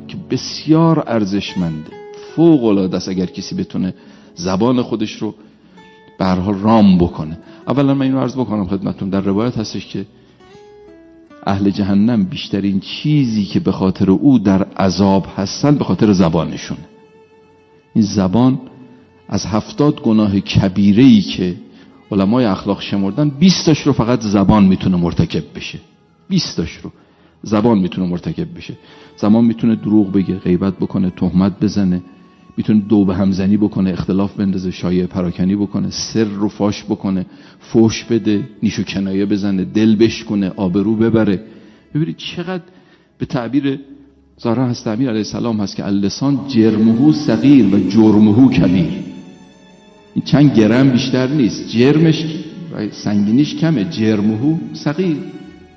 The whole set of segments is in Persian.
که بسیار ارزشمنده، فوق العاده است اگر کسی بتونه زبان خودش رو به هر حال رام بکنه. اولا من اینو عرض بکنم خدمتتون، در روایت هستش که اهل جهنم بیشترین چیزی که به خاطر او در عذاب هستن به خاطر زبانشون. این زبان از 70 گناه کبیره‌ای که علمای اخلاق شمردن 20 تاش رو فقط زبان میتونه مرتکب بشه. 20 تاش رو زبان میتونه مرتکب بشه. زبان میتونه دروغ بگه، غیبت بکنه، تهمت بزنه، میتونه دو به هم زنی بکنه، اختلاف بندازه، شایعه پراکنی بکنه، سر رو فاش بکنه، فوش بده، نیش و کنایه بزنه، دل بشکنه، آبرو ببره. ببینید چقدر به تعبیر ظاهرا حضرت امیر علیه السلام هست که اللسان جرمه صغیر و جرمه کبیر. این چند گرم بیشتر نیست، جرمش و سنگینیش کمه، جرمه صغیر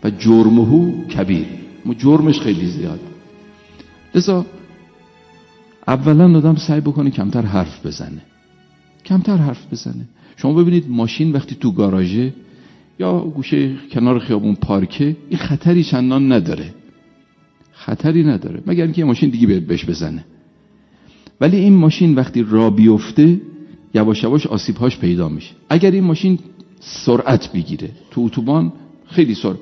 و جرمه کبیر، اما جرمش خیلی زیاد. لذا اولا آدم سعی بکنه کمتر حرف بزنه، کمتر حرف بزنه. شما ببینید ماشین وقتی تو گاراژه یا گوشه کنار خیابون پارکه، این خطری چندان نداره، خطری نداره مگر اینکه یه ماشین دیگه بهش بزنه. ولی این ماشین وقتی راه بیفته یواش یواش آسیب‌هاش پیدا میشه. اگر این ماشین سرعت بگیره تو اتوبان، خیلی سرعت،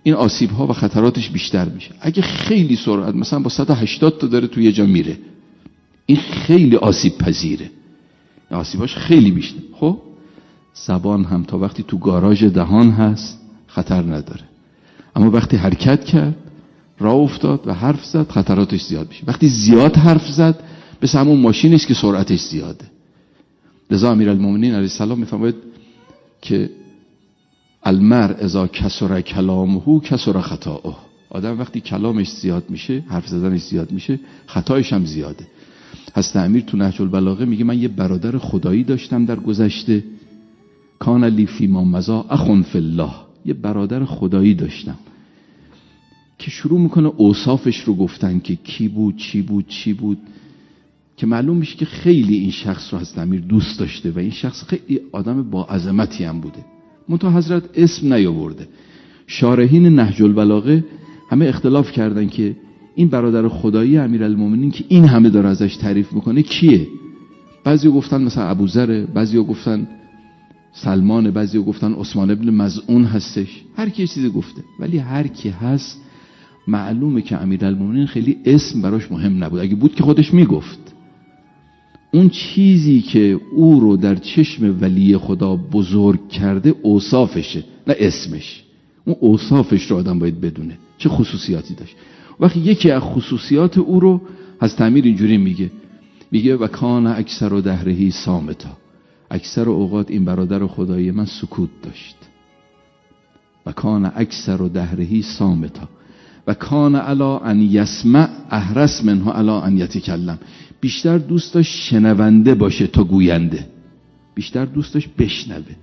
این آسیب‌ها و خطراتش بیشتر میشه. اگه خیلی سرعت مثلا با 180 تا داره تو یه جا میره، این خیلی آسیب پذیره، آسیباش خیلی بیشتر. خب زبان هم تا وقتی تو گاراژ دهان هست خطر نداره، اما وقتی حرکت کرد، راه افتاد و حرف زد، خطراتش زیاد میشه. وقتی زیاد حرف زد مثل همون ماشینی است که سرعتش زیاده. لذا امیرالمومنین علیه السلام میفرماید که المرء اذا کثر کلامه کثر خطاؤه. آدم وقتی کلامش زیاد میشه، حرف زدنش زیاد میشه، خطایش هم زیاده. حضرت امیر تو نهج البلاغه میگه من یه برادر خدایی داشتم در گذشته، کان لی فیما مضی اخ فی الله، یه برادر خدایی داشتم که شروع میکنه اوصافش رو گفتن که کی بود، چی بود، چی بود، که معلوم میشه که خیلی این شخص رو حضرت امیر دوست داشته و این شخص خیلی آدم با عظمتی هم بوده. منتها حضرت اسم نیاورده. شارحین نهج البلاغه همه اختلاف کردن که این برادر خدایی امیرالمومنین که این همه داره ازش تعریف میکنه کیه. بعضی گفتن مثلا ابوذر، بعضی گفتن سلمان، بعضی گفتن عثمان ابن مظعون هستش، هر کی چیزی گفته. ولی هر کی هست معلومه که امیرالمومنین خیلی اسم براش مهم نبود. اگه بود که خودش میگفت. اون چیزی که او رو در چشم ولی خدا بزرگ کرده اوصافشه، نه اسمش. اون اوصافش رو آدم باید بدونه چه خصوصیاتی داشت. وقتی یکی از خصوصیات او رو حضرت امیر اینجوری میگه و کان اکثر دهرهی صامتا، اکثر اوقات این برادر خدایی من سکوت داشت. و کان اکثر دهرهی صامتا و کان علی ان یسمع احرس منه علی ان یتکلم. بیشتر دوست داشت شنونده باشه تا گوینده، بیشتر دوست داشت بشنوه،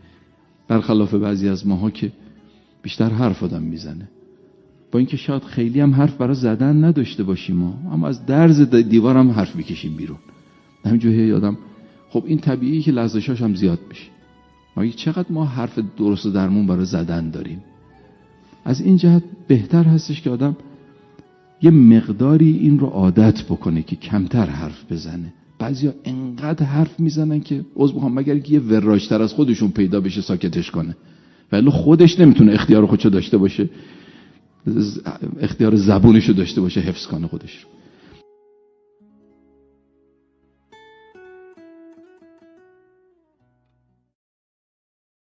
برخلاف بعضی از ماها که بیشتر حرف آدم میزنه. با اینکه شاید خیلی هم حرف برای زدن نداشته باشیم ما، اما از درز دیوار هم حرف میکشیم بیرون. همینجوری آدم، خب این طبیعی که لرزشاش هم زیاد میشه. ما چقدر ما حرف درست و درمون برای زدن داریم. از این جهت بهتر هستش که آدم یه مقداری این رو عادت بکنه که کمتر حرف بزنه. بعضیا انقدر حرف میزنن که عذر میخوام مگر که یه وراجتر از خودشون پیدا بشه ساکتش کنه، ولی خودش نمیتونه اختیار خودشو داشته باشه، اختیار زبونشو داشته باشه حفظ کنه خودش.